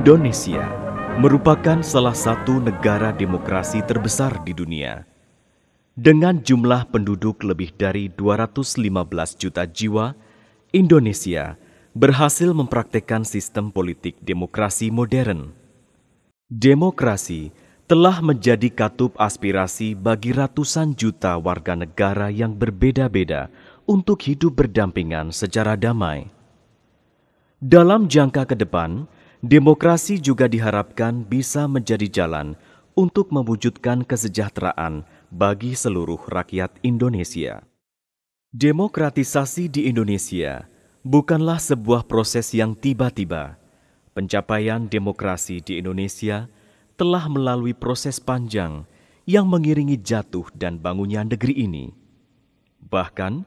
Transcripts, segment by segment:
Indonesia merupakan salah satu negara demokrasi terbesar di dunia. Dengan jumlah penduduk lebih dari 215 juta jiwa, Indonesia berhasil mempraktekkan sistem politik demokrasi modern. Demokrasi telah menjadi katup aspirasi bagi ratusan juta warga negara yang berbeda-beda untuk hidup berdampingan secara damai. Dalam jangka ke depan, demokrasi juga diharapkan bisa menjadi jalan untuk mewujudkan kesejahteraan bagi seluruh rakyat Indonesia. Demokratisasi di Indonesia bukanlah sebuah proses yang tiba-tiba. Pencapaian demokrasi di Indonesia telah melalui proses panjang yang mengiringi jatuh dan bangunnya negeri ini. Bahkan,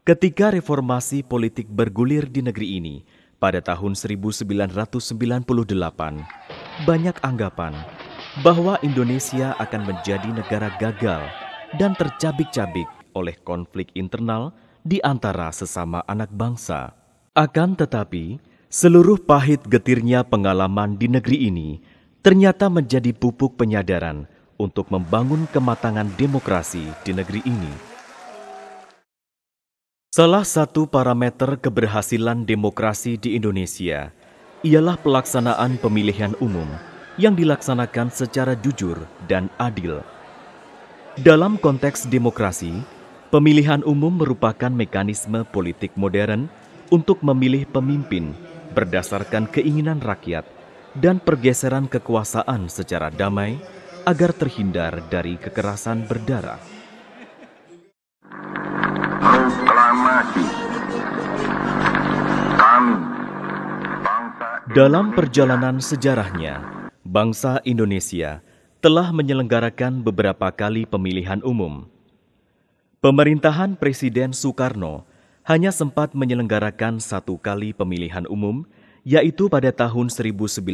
ketika reformasi politik bergulir di negeri ini, pada tahun 1998, banyak anggapan bahwa Indonesia akan menjadi negara gagal dan tercabik-cabik oleh konflik internal di antara sesama anak bangsa. Akan tetapi, seluruh pahit getirnya pengalaman di negeri ini ternyata menjadi pupuk penyadaran untuk membangun kematangan demokrasi di negeri ini. Salah satu parameter keberhasilan demokrasi di Indonesia ialah pelaksanaan pemilihan umum yang dilaksanakan secara jujur dan adil. Dalam konteks demokrasi, pemilihan umum merupakan mekanisme politik modern untuk memilih pemimpin berdasarkan keinginan rakyat dan pergeseran kekuasaan secara damai agar terhindar dari kekerasan berdarah. Dalam perjalanan sejarahnya, bangsa Indonesia telah menyelenggarakan beberapa kali pemilihan umum. Pemerintahan Presiden Soekarno hanya sempat menyelenggarakan satu kali pemilihan umum, yaitu pada tahun 1955.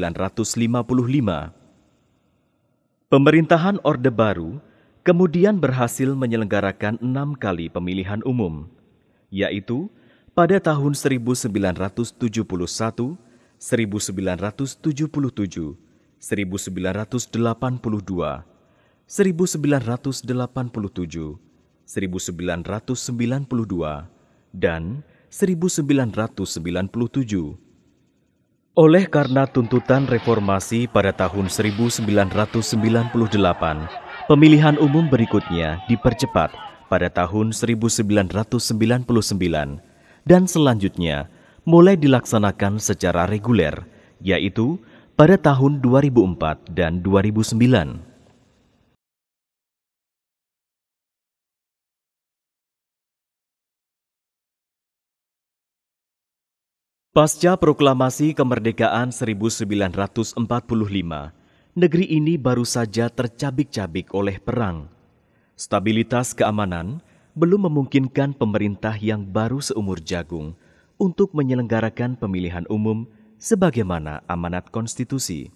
Pemerintahan Orde Baru kemudian berhasil menyelenggarakan 6 kali pemilihan umum, yaitu pada tahun 1971, 1977, 1982, 1987, 1992, dan 1997. Oleh karena tuntutan reformasi pada tahun 1998, pemilihan umum berikutnya dipercepat pada tahun 1999 dan selanjutnya mulai dilaksanakan secara reguler, yaitu pada tahun 2004 dan 2009. Pasca proklamasi kemerdekaan 1945, negeri ini baru saja tercabik-cabik oleh perang. Stabilitas keamanan belum memungkinkan pemerintah yang baru seumur jagung untuk menyelenggarakan pemilihan umum sebagaimana amanat konstitusi.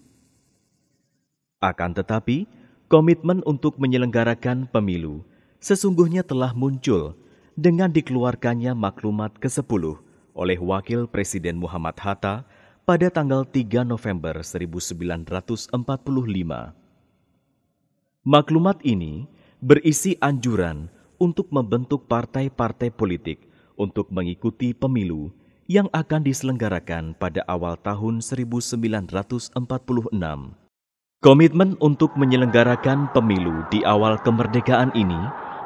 Akan tetapi, komitmen untuk menyelenggarakan pemilu sesungguhnya telah muncul dengan dikeluarkannya maklumat ke-10 oleh Wakil Presiden Muhammad Hatta pada tanggal 3 November 1945. Maklumat ini berisi anjuran untuk membentuk partai-partai politik untuk mengikuti pemilu yang akan diselenggarakan pada awal tahun 1946. Komitmen untuk menyelenggarakan pemilu di awal kemerdekaan ini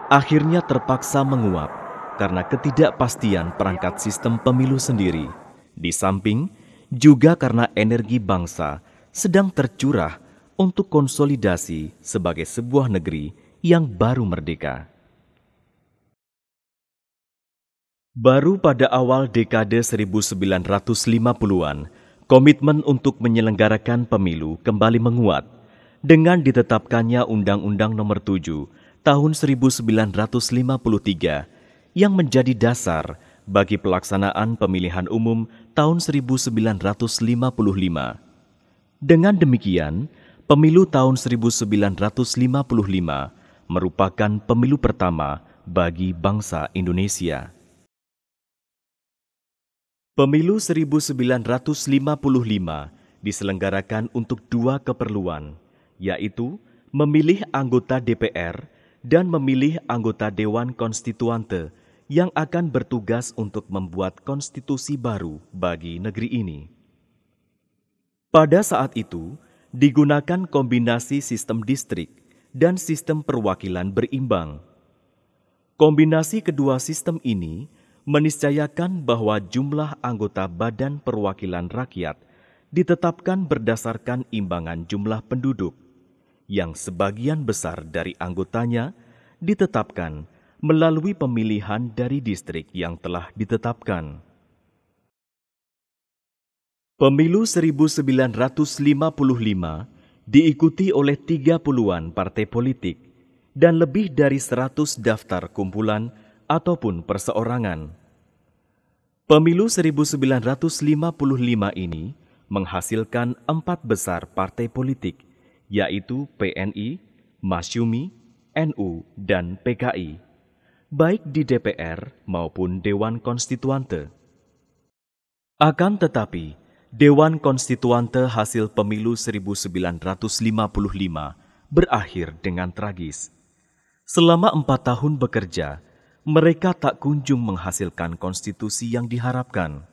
akhirnya terpaksa menguap karena ketidakpastian perangkat sistem pemilu sendiri, di samping juga karena energi bangsa sedang tercurah untuk konsolidasi sebagai sebuah negeri yang baru merdeka. Baru pada awal dekade 1950-an, komitmen untuk menyelenggarakan pemilu kembali menguat dengan ditetapkannya Undang-Undang Nomor 7 Tahun 1953 yang menjadi dasar bagi pelaksanaan pemilihan umum tahun 1955. Dengan demikian, pemilu tahun 1955 merupakan pemilu pertama bagi bangsa Indonesia. Pemilu 1955 diselenggarakan untuk dua keperluan, yaitu memilih anggota DPR dan memilih anggota Dewan Konstituante yang akan bertugas untuk membuat konstitusi baru bagi negeri ini. Pada saat itu, digunakan kombinasi sistem distrik dan sistem perwakilan berimbang. Kombinasi kedua sistem ini meniscayakan bahwa jumlah anggota Badan Perwakilan Rakyat ditetapkan berdasarkan imbangan jumlah penduduk, yang sebagian besar dari anggotanya ditetapkan melalui pemilihan dari distrik yang telah ditetapkan. Pemilu 1955 diikuti oleh 30-an partai politik dan lebih dari 100 daftar kumpulan ataupun perseorangan. Pemilu 1955 ini menghasilkan 4 besar partai politik, yaitu PNI, Masyumi, NU, dan PKI, baik di DPR maupun Dewan Konstituante. Akan tetapi, Dewan Konstituante hasil pemilu 1955 berakhir dengan tragis. Selama 4 tahun bekerja, mereka tak kunjung menghasilkan konstitusi yang diharapkan.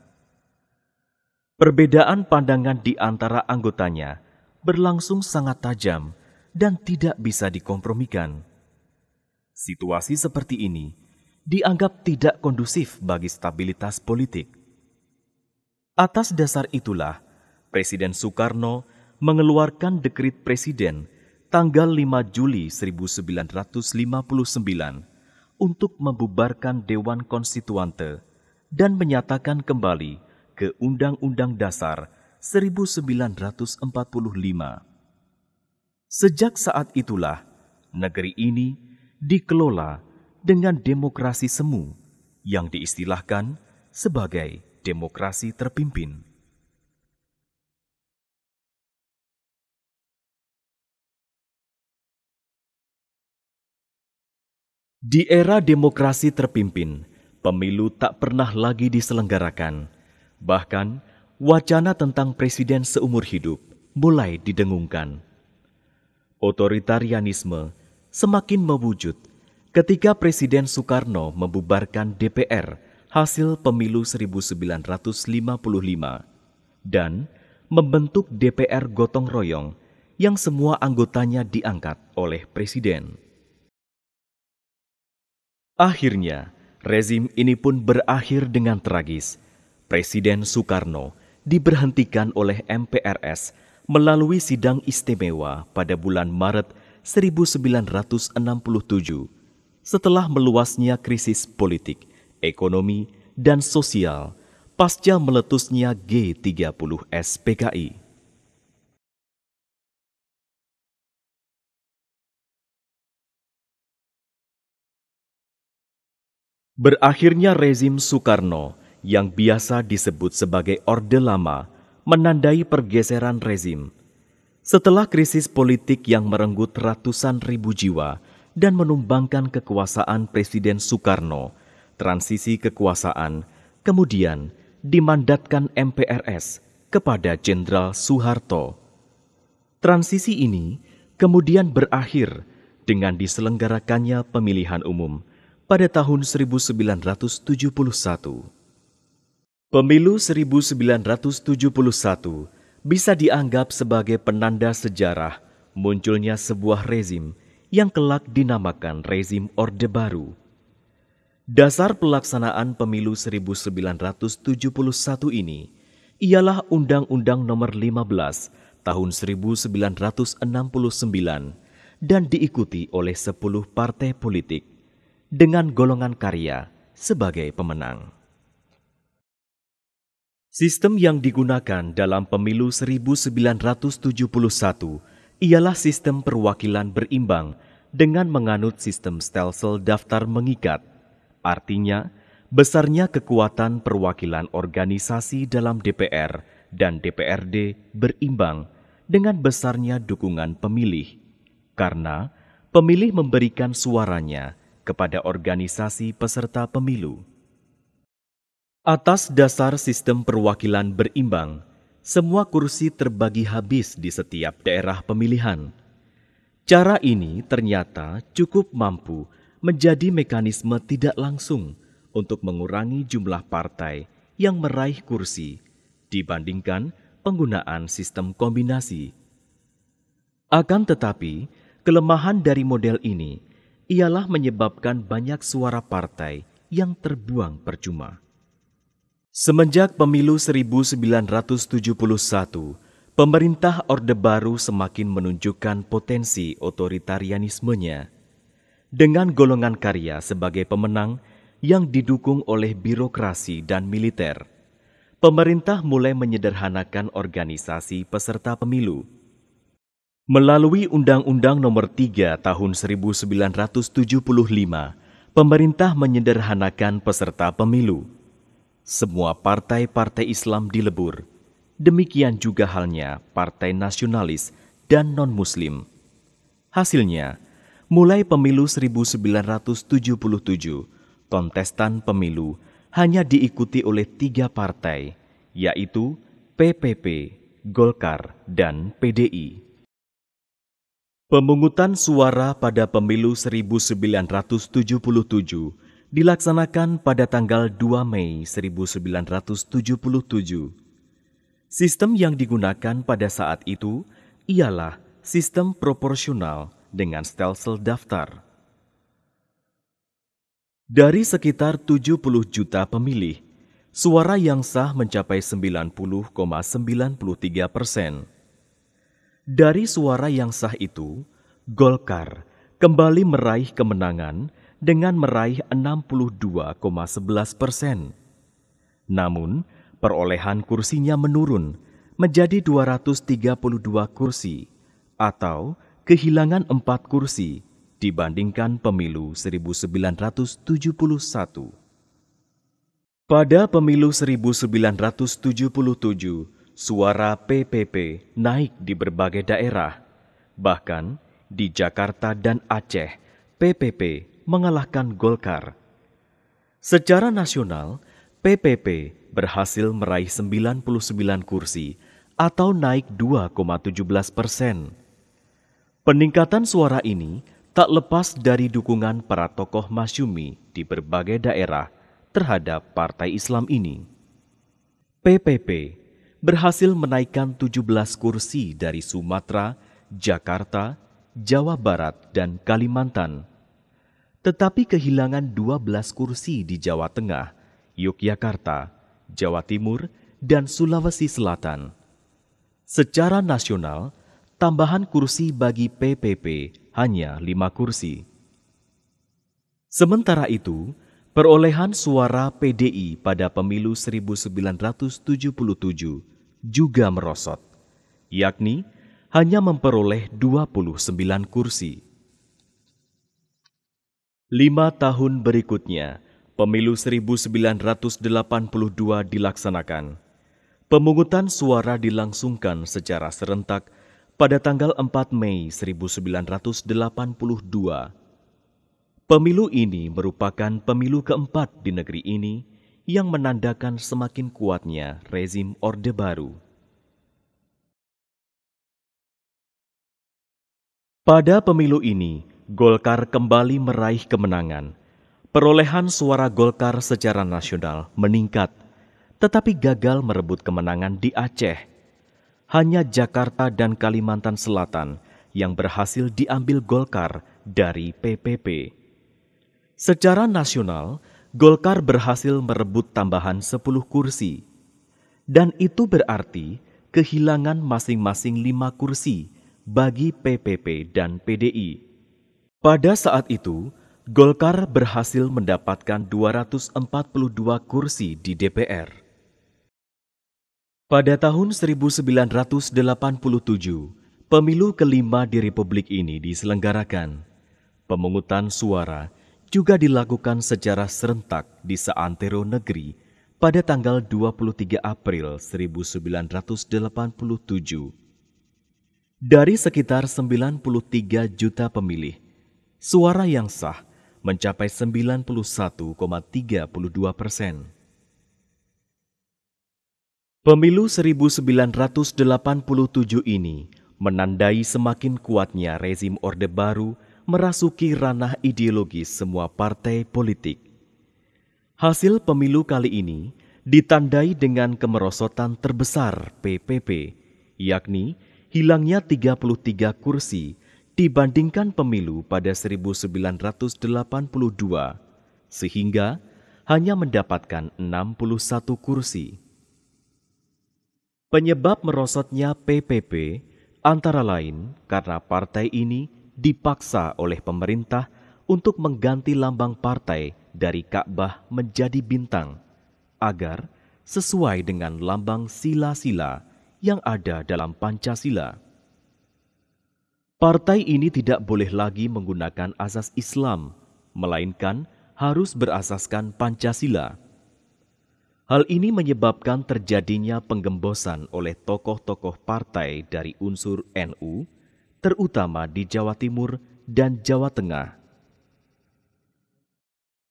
Perbedaan pandangan di antara anggotanya berlangsung sangat tajam dan tidak bisa dikompromikan. Situasi seperti ini dianggap tidak kondusif bagi stabilitas politik. Atas dasar itulah, Presiden Soekarno mengeluarkan dekrit Presiden tanggal 5 Juli 1959 untuk membubarkan Dewan Konstituante dan menyatakan kembali ke Undang-Undang Dasar 1945. Sejak saat itulah, negeri ini dikelola dengan demokrasi semu yang diistilahkan sebagai demokrasi terpimpin. Di era demokrasi terpimpin, pemilu tak pernah lagi diselenggarakan. Bahkan, wacana tentang presiden seumur hidup mulai didengungkan. Otoritarianisme semakin mewujud ketika Presiden Soekarno membubarkan DPR hasil pemilu 1955 dan membentuk DPR gotong royong yang semua anggotanya diangkat oleh Presiden. Akhirnya, rezim ini pun berakhir dengan tragis. Presiden Soekarno diberhentikan oleh MPRS melalui sidang istimewa pada bulan Maret 1967 setelah meluasnya krisis politik, ekonomi, dan sosial pasca meletusnya G30S PKI. Berakhirnya rezim Soekarno yang biasa disebut sebagai Orde Lama menandai pergeseran rezim. Setelah krisis politik yang merenggut ratusan ribu jiwa dan menumbangkan kekuasaan Presiden Soekarno, transisi kekuasaan kemudian dimandatkan MPRS kepada Jenderal Soeharto. Transisi ini kemudian berakhir dengan diselenggarakannya pemilihan umum pada tahun 1971. Pemilu 1971 bisa dianggap sebagai penanda sejarah munculnya sebuah rezim yang kelak dinamakan rezim Orde Baru. Dasar pelaksanaan pemilu 1971 ini ialah Undang-Undang Nomor 15 Tahun 1969 dan diikuti oleh 10 partai politik dengan golongan karya sebagai pemenang. Sistem yang digunakan dalam pemilu 1971 ialah sistem perwakilan berimbang dengan menganut sistem stelsel daftar mengikat. Artinya, besarnya kekuatan perwakilan organisasi dalam DPR dan DPRD berimbang dengan besarnya dukungan pemilih, karena pemilih memberikan suaranya kepada organisasi peserta pemilu. Atas dasar sistem perwakilan berimbang, semua kursi terbagi habis di setiap daerah pemilihan. Cara ini ternyata cukup mampu menjadi mekanisme tidak langsung untuk mengurangi jumlah partai yang meraih kursi dibandingkan penggunaan sistem kombinasi. Akan tetapi, kelemahan dari model ini ialah menyebabkan banyak suara partai yang terbuang percuma. Semenjak pemilu 1971, pemerintah Orde Baru semakin menunjukkan potensi otoritarianismenya. Dengan golongan karya sebagai pemenang yang didukung oleh birokrasi dan militer, pemerintah mulai menyederhanakan organisasi peserta pemilu. Melalui Undang-Undang Nomor 3 Tahun 1975, pemerintah menyederhanakan peserta pemilu. Semua partai-partai Islam dilebur. Demikian juga halnya partai nasionalis dan non-Muslim. Hasilnya, mulai pemilu 1977, kontestan pemilu hanya diikuti oleh 3 partai, yaitu PPP, Golkar, dan PDI. Pemungutan suara pada pemilu 1977 dilaksanakan pada tanggal 2 Mei 1977. Sistem yang digunakan pada saat itu ialah sistem proporsional dengan stelsel daftar. Dari sekitar 70 juta pemilih, suara yang sah mencapai 90,93%. Dari suara yang sah itu, Golkar kembali meraih kemenangan dengan meraih 62,11%. Namun, perolehan kursinya menurun menjadi 232 kursi atau kehilangan 4 kursi dibandingkan pemilu 1971. Pada pemilu 1977, suara PPP naik di berbagai daerah. Bahkan di Jakarta dan Aceh, PPP mengalahkan Golkar. Secara nasional, PPP berhasil meraih 99 kursi atau naik 2,17%. Peningkatan suara ini tak lepas dari dukungan para tokoh masyumi di berbagai daerah terhadap partai Islam ini. PPP berhasil menaikkan 17 kursi dari Sumatera, Jakarta, Jawa Barat, dan Kalimantan. Tetapi kehilangan 12 kursi di Jawa Tengah, Yogyakarta, Jawa Timur, dan Sulawesi Selatan. Secara nasional, tambahan kursi bagi PPP hanya 5 kursi. Sementara itu, perolehan suara PDI pada pemilu 1977 juga merosot, yakni hanya memperoleh 29 kursi. 5 tahun berikutnya, pemilu 1982 dilaksanakan. Pemungutan suara dilangsungkan secara serentak pada tanggal 4 Mei 1982. Pemilu ini merupakan pemilu keempat di negeri ini yang menandakan semakin kuatnya rezim Orde Baru. Pada pemilu ini, Golkar kembali meraih kemenangan. Perolehan suara Golkar secara nasional meningkat, tetapi gagal merebut kemenangan di Aceh. Hanya Jakarta dan Kalimantan Selatan yang berhasil diambil Golkar dari PPP. Secara nasional, Golkar berhasil merebut tambahan 10 kursi. Dan itu berarti kehilangan masing-masing 5 kursi bagi PPP dan PDI. Pada saat itu, Golkar berhasil mendapatkan 242 kursi di DPR. Pada tahun 1987, pemilu kelima di Republik ini diselenggarakan. Pemungutan suara juga dilakukan secara serentak di seantero negeri pada tanggal 23 April 1987. Dari sekitar 93 juta pemilih, suara yang sah mencapai 91,32%. Pemilu 1987 ini menandai semakin kuatnya rezim Orde Baru merasuki ranah ideologis semua partai politik. Hasil pemilu kali ini ditandai dengan kemerosotan terbesar PPP, yakni hilangnya 33 kursi dibandingkan pemilu pada 1982, sehingga hanya mendapatkan 61 kursi. Penyebab merosotnya PPP antara lain karena partai ini dipaksa oleh pemerintah untuk mengganti lambang partai dari Ka'bah menjadi bintang, agar sesuai dengan lambang sila-sila yang ada dalam Pancasila. Partai ini tidak boleh lagi menggunakan asas Islam, melainkan harus berasaskan Pancasila. Hal ini menyebabkan terjadinya penggembosan oleh tokoh-tokoh partai dari unsur NU, terutama di Jawa Timur dan Jawa Tengah.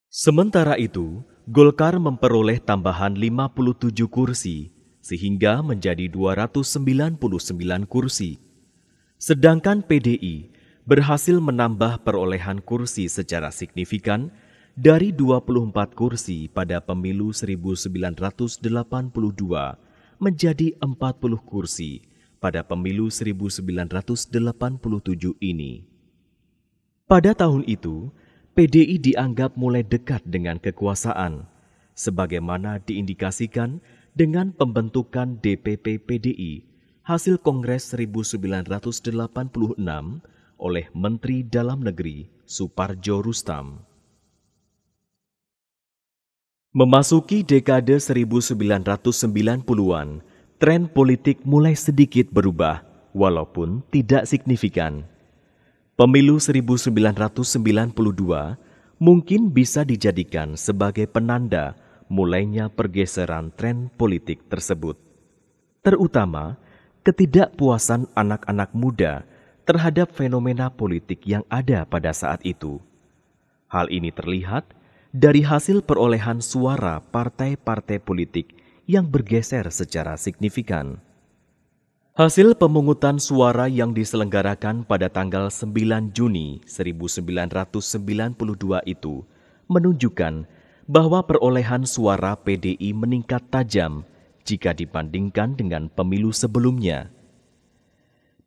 Sementara itu, Golkar memperoleh tambahan 57 kursi, sehingga menjadi 299 kursi. Sedangkan PDI berhasil menambah perolehan kursi secara signifikan dari 24 kursi pada pemilu 1982 menjadi 40 kursi pada pemilu 1987 ini. Pada tahun itu, PDI dianggap mulai dekat dengan kekuasaan, sebagaimana diindikasikan dengan pembentukan DPP PDI hasil Kongres 1986 oleh Menteri Dalam Negeri Soepardjo Roestam. Memasuki dekade 1990-an, tren politik mulai sedikit berubah, walaupun tidak signifikan. Pemilu 1992 mungkin bisa dijadikan sebagai penanda mulainya pergeseran tren politik tersebut, terutama ketidakpuasan anak-anak muda terhadap fenomena politik yang ada pada saat itu. Hal ini terlihat dari hasil perolehan suara partai-partai politik yang bergeser secara signifikan. Hasil pemungutan suara yang diselenggarakan pada tanggal 9 Juni 1992 itu menunjukkan bahwa perolehan suara PDI meningkat tajam jika dibandingkan dengan pemilu sebelumnya.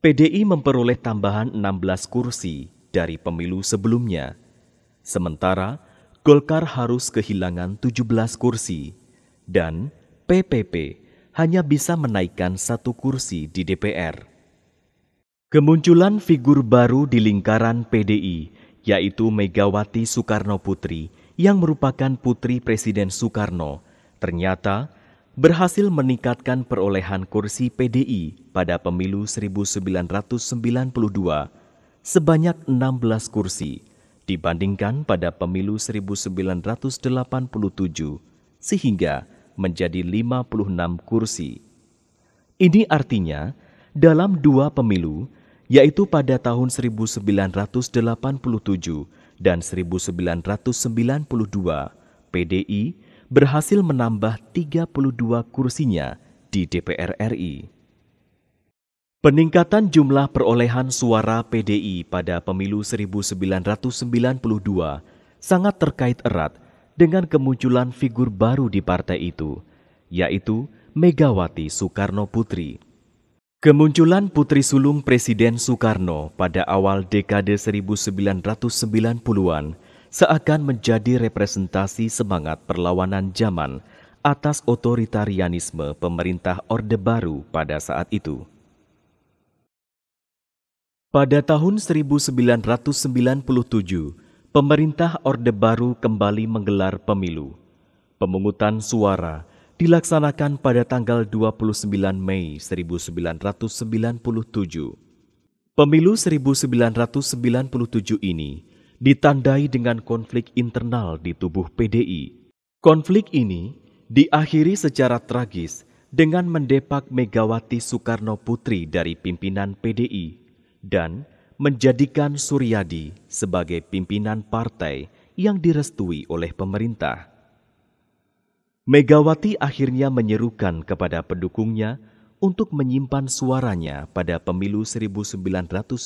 PDI memperoleh tambahan 16 kursi dari pemilu sebelumnya, sementara Golkar harus kehilangan 17 kursi, dan PPP hanya bisa menaikkan 1 kursi di DPR. Kemunculan figur baru di lingkaran PDI, yaitu Megawati Soekarnoputri yang merupakan putri Presiden Soekarno, ternyata berhasil meningkatkan perolehan kursi PDI pada pemilu 1992 sebanyak 16 kursi, dibandingkan pada pemilu 1987, sehingga menjadi 56 kursi. Ini artinya, dalam 2 pemilu, yaitu pada tahun 1987 dan 1992, PDI berhasil menambah 32 kursinya di DPR RI. Peningkatan jumlah perolehan suara PDI pada pemilu 1992 sangat terkait erat dengan kemunculan figur baru di partai itu, yaitu Megawati Soekarnoputri. Kemunculan putri sulung Presiden Soekarno pada awal dekade 1990-an seakan menjadi representasi semangat perlawanan zaman atas otoritarianisme pemerintah Orde Baru pada saat itu. Pada tahun 1997, pemerintah Orde Baru kembali menggelar pemilu. Pemungutan suara dilaksanakan pada tanggal 29 Mei 1997. Pemilu 1997 ini ditandai dengan konflik internal di tubuh PDI. Konflik ini diakhiri secara tragis dengan mendepak Megawati Soekarnoputri dari pimpinan PDI dan menjadikan Suryadi sebagai pimpinan partai yang direstui oleh pemerintah. Megawati akhirnya menyerukan kepada pendukungnya untuk menyimpan suaranya pada pemilu 1997,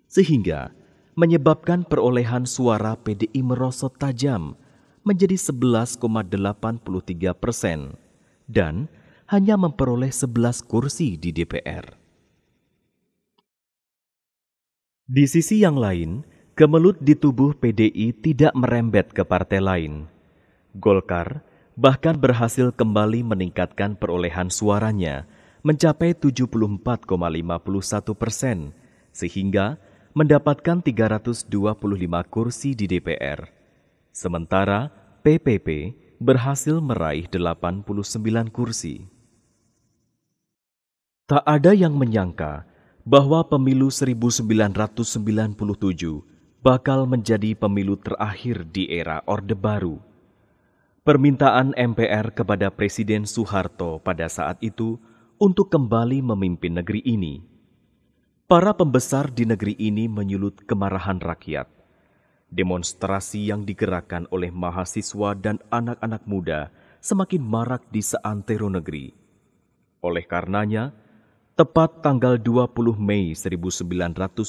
sehingga menyebabkan perolehan suara PDI merosot tajam menjadi 11,83% dan hanya memperoleh 11 kursi di DPR. Di sisi yang lain, kemelut di tubuh PDI tidak merembet ke partai lain. Golkar bahkan berhasil kembali meningkatkan perolehan suaranya mencapai 74,51%, sehingga mendapatkan 325 kursi di DPR. Sementara PPP berhasil meraih 89 kursi. Tak ada yang menyangka bahwa pemilu 1997 bakal menjadi pemilu terakhir di era Orde Baru. Permintaan MPR kepada Presiden Soeharto pada saat itu untuk kembali memimpin negeri ini. Para pembesar di negeri ini menyulut kemarahan rakyat. Demonstrasi yang digerakkan oleh mahasiswa dan anak-anak muda semakin marak di seantero negeri. Oleh karenanya, tepat tanggal 20 Mei 1998,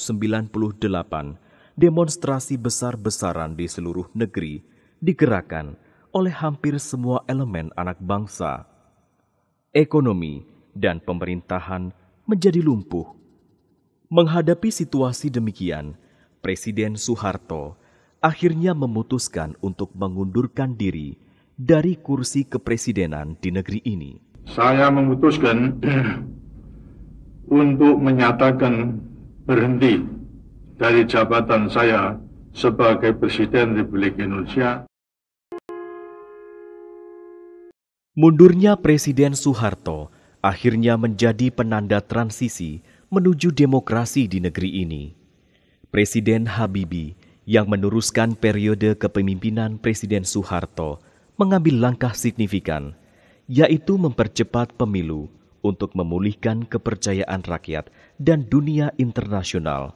demonstrasi besar-besaran di seluruh negeri digerakkan oleh hampir semua elemen anak bangsa. Ekonomi dan pemerintahan menjadi lumpuh. Menghadapi situasi demikian, Presiden Soeharto akhirnya memutuskan untuk mengundurkan diri dari kursi kepresidenan di negeri ini. Saya memutuskan untuk menyatakan berhenti dari jabatan saya sebagai Presiden Republik Indonesia. Mundurnya Presiden Soeharto akhirnya menjadi penanda transisi menuju demokrasi di negeri ini. Presiden Habibie yang meneruskan periode kepemimpinan Presiden Soeharto mengambil langkah signifikan, yaitu mempercepat pemilu untuk memulihkan kepercayaan rakyat dan dunia internasional.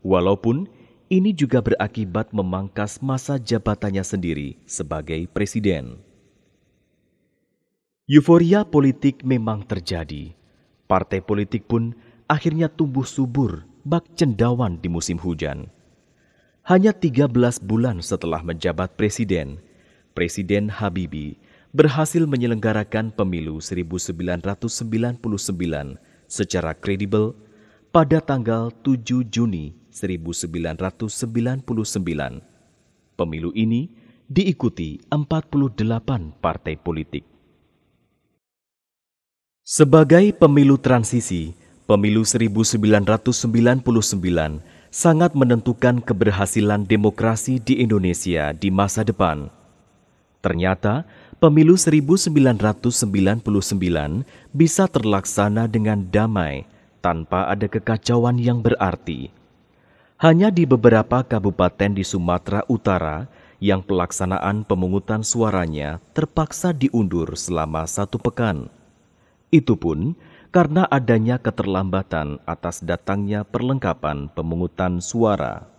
Walaupun ini juga berakibat memangkas masa jabatannya sendiri sebagai presiden. Euforia politik memang terjadi. Partai politik pun akhirnya tumbuh subur bak cendawan di musim hujan. Hanya 13 bulan setelah menjabat presiden, Presiden Habibie berhasil menyelenggarakan pemilu 1999 secara kredibel pada tanggal 7 Juni 1999. Pemilu ini diikuti 48 partai politik. Sebagai pemilu transisi, pemilu 1999 sangat menentukan keberhasilan demokrasi di Indonesia di masa depan. Ternyata, pemilu 1999 bisa terlaksana dengan damai tanpa ada kekacauan yang berarti. Hanya di beberapa kabupaten di Sumatera Utara yang pelaksanaan pemungutan suaranya terpaksa diundur selama 1 pekan. Itu pun karena adanya keterlambatan atas datangnya perlengkapan pemungutan suara.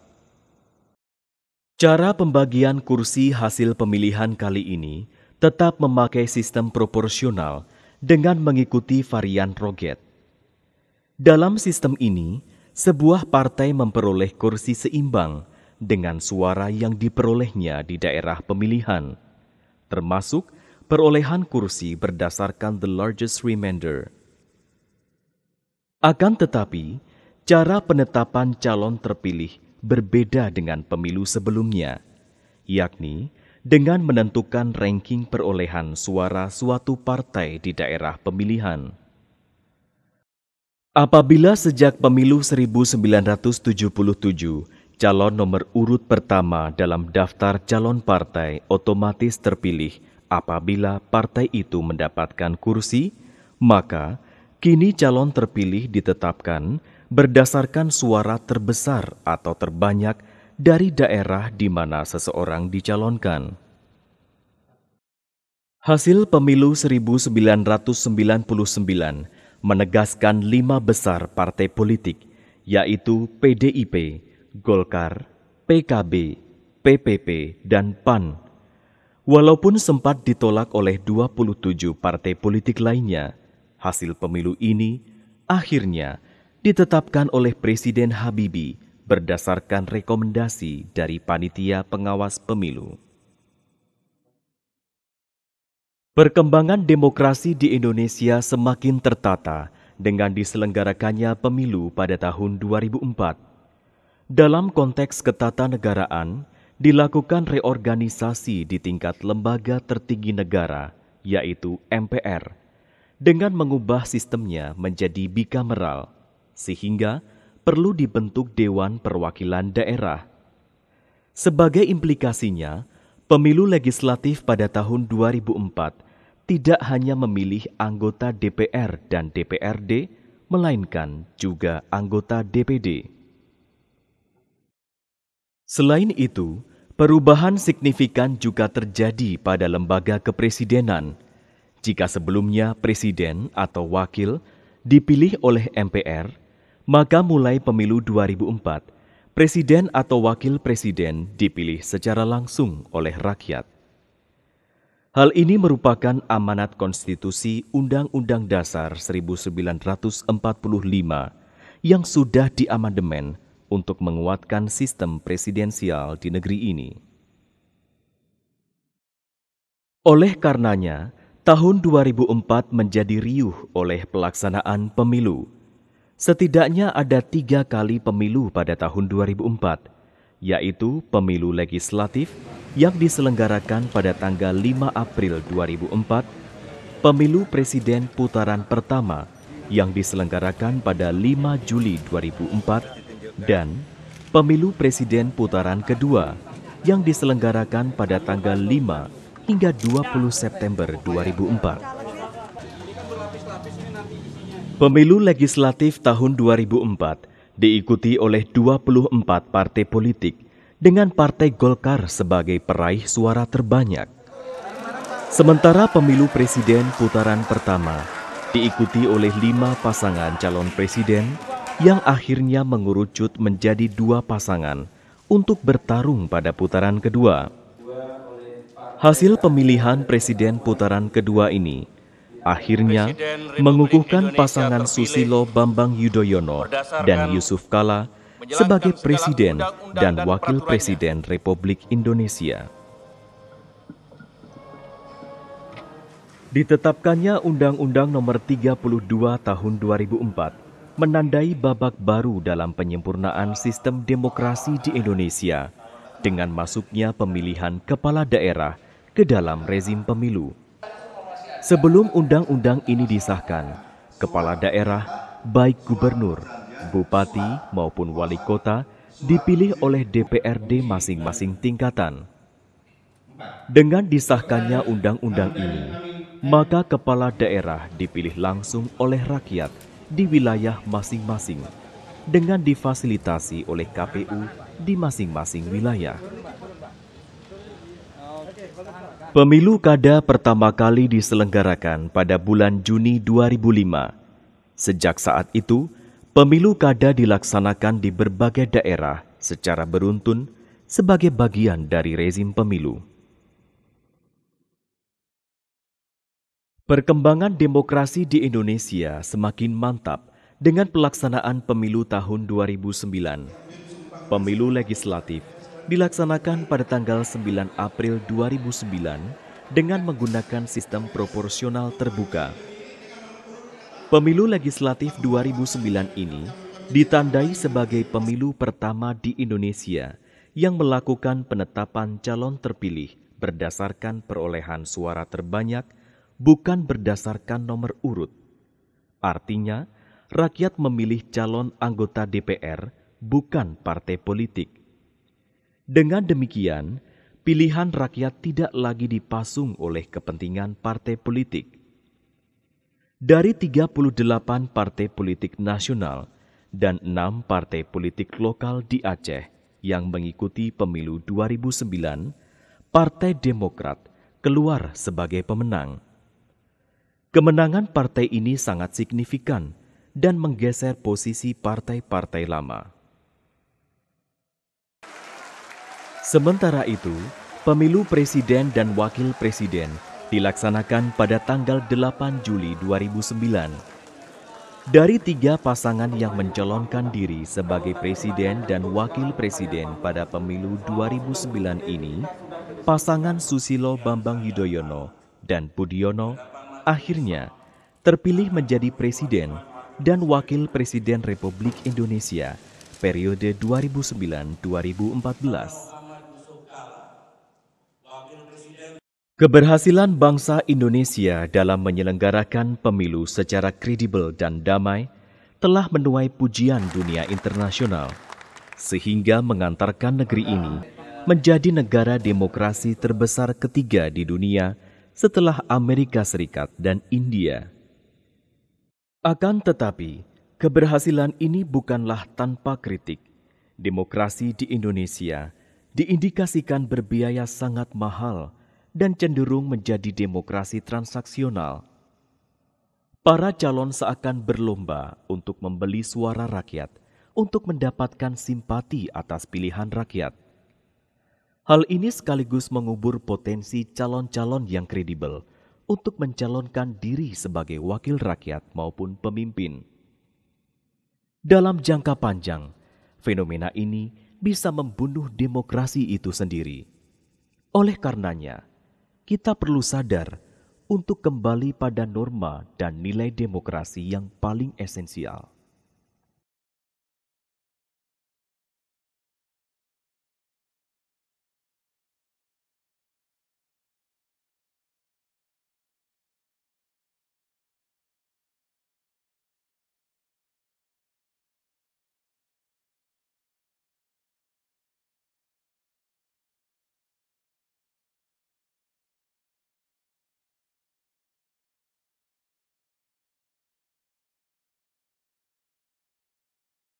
Cara pembagian kursi hasil pemilihan kali ini tetap memakai sistem proporsional dengan mengikuti varian Roget. Dalam sistem ini, sebuah partai memperoleh kursi seimbang dengan suara yang diperolehnya di daerah pemilihan, termasuk perolehan kursi berdasarkan the largest remainder. Akan tetapi, cara penetapan calon terpilih berbeda dengan pemilu sebelumnya, yakni dengan menentukan ranking perolehan suara suatu partai di daerah pemilihan. Apabila sejak pemilu 1977, calon nomor urut pertama dalam daftar calon partai otomatis terpilih apabila partai itu mendapatkan kursi, maka kini calon terpilih ditetapkan berdasarkan suara terbesar atau terbanyak dari daerah di mana seseorang dicalonkan. Hasil pemilu 1999 menegaskan 5 besar partai politik, yaitu PDIP, Golkar, PKB, PPP, dan PAN, Walaupun sempat ditolak oleh 27 partai politik lainnya, hasil pemilu ini akhirnya ditetapkan oleh Presiden Habibie berdasarkan rekomendasi dari Panitia Pengawas Pemilu. Perkembangan demokrasi di Indonesia semakin tertata dengan diselenggarakannya pemilu pada tahun 2004. Dalam konteks ketatanegaraan, dilakukan reorganisasi di tingkat lembaga tertinggi negara, yaitu MPR, dengan mengubah sistemnya menjadi bikameral, sehingga perlu dibentuk Dewan Perwakilan Daerah. Sebagai implikasinya, pemilu legislatif pada tahun 2004 tidak hanya memilih anggota DPR dan DPRD, melainkan juga anggota DPD. Selain itu, perubahan signifikan juga terjadi pada lembaga kepresidenan. Jika sebelumnya presiden atau wakil dipilih oleh MPR, maka mulai pemilu 2004, presiden atau wakil presiden dipilih secara langsung oleh rakyat. Hal ini merupakan amanat konstitusi Undang-Undang Dasar 1945 yang sudah diamandemen untuk menguatkan sistem presidensial di negeri ini. Oleh karenanya, tahun 2004 menjadi riuh oleh pelaksanaan pemilu. Setidaknya ada 3 kali pemilu pada tahun 2004, yaitu pemilu legislatif yang diselenggarakan pada tanggal 5 April 2004, pemilu presiden putaran pertama yang diselenggarakan pada 5 Juli 2004, dan pemilu presiden putaran kedua yang diselenggarakan pada tanggal 5 hingga 20 September 2004. Pemilu legislatif tahun 2004 diikuti oleh 24 partai politik dengan Partai Golkar sebagai peraih suara terbanyak. Sementara pemilu presiden putaran pertama diikuti oleh 5 pasangan calon presiden yang akhirnya mengerucut menjadi 2 pasangan untuk bertarung pada putaran kedua. Hasil pemilihan presiden putaran kedua ini akhirnya mengukuhkan pasangan Susilo Bambang Yudhoyono dan Yusuf Kala sebagai Presiden dan Wakil Presiden Republik Indonesia. Ditetapkannya Undang-Undang Nomor 32 Tahun 2004 menandai babak baru dalam penyempurnaan sistem demokrasi di Indonesia dengan masuknya pemilihan kepala daerah ke dalam rezim pemilu. Sebelum undang-undang ini disahkan, kepala daerah, baik gubernur, bupati maupun wali kota, dipilih oleh DPRD masing-masing tingkatan. Dengan disahkannya undang-undang ini, maka kepala daerah dipilih langsung oleh rakyat di wilayah masing-masing, dengan difasilitasi oleh KPU di masing-masing wilayah. Pemilu kada pertama kali diselenggarakan pada bulan Juni 2005. Sejak saat itu, pemilu kada dilaksanakan di berbagai daerah secara beruntun sebagai bagian dari rezim pemilu. Perkembangan demokrasi di Indonesia semakin mantap dengan pelaksanaan pemilu tahun 2009. Pemilu legislatif dilaksanakan pada tanggal 9 April 2009 dengan menggunakan sistem proporsional terbuka. Pemilu legislatif 2009 ini ditandai sebagai pemilu pertama di Indonesia yang melakukan penetapan calon terpilih berdasarkan perolehan suara terbanyak, bukan berdasarkan nomor urut. Artinya, rakyat memilih calon anggota DPR, bukan partai politik. Dengan demikian, pilihan rakyat tidak lagi dipasung oleh kepentingan partai politik. Dari 38 partai politik nasional dan 6 partai politik lokal di Aceh yang mengikuti pemilu 2009, Partai Demokrat keluar sebagai pemenang. Kemenangan partai ini sangat signifikan dan menggeser posisi partai-partai lama. Sementara itu, Pemilu presiden dan wakil presiden dilaksanakan pada tanggal 8 Juli 2009. Dari 3 pasangan yang mencalonkan diri sebagai presiden dan wakil presiden pada pemilu 2009 ini, pasangan Susilo Bambang Yudhoyono dan Budiono akhirnya terpilih menjadi presiden dan wakil presiden Republik Indonesia periode 2009-2014. Keberhasilan bangsa Indonesia dalam menyelenggarakan pemilu secara kredibel dan damai telah menuai pujian dunia internasional, sehingga mengantarkan negeri ini menjadi negara demokrasi terbesar ketiga di dunia setelah Amerika Serikat dan India. Akan tetapi, keberhasilan ini bukanlah tanpa kritik. Demokrasi di Indonesia diindikasikan berbiaya sangat mahal dan cenderung menjadi demokrasi transaksional. Para calon seakan berlomba untuk membeli suara rakyat untuk mendapatkan simpati atas pilihan rakyat. Hal ini sekaligus mengubur potensi calon-calon yang kredibel untuk mencalonkan diri sebagai wakil rakyat maupun pemimpin. Dalam jangka panjang, fenomena ini bisa membunuh demokrasi itu sendiri. Oleh karenanya, kita perlu sadar untuk kembali pada norma dan nilai demokrasi yang paling esensial.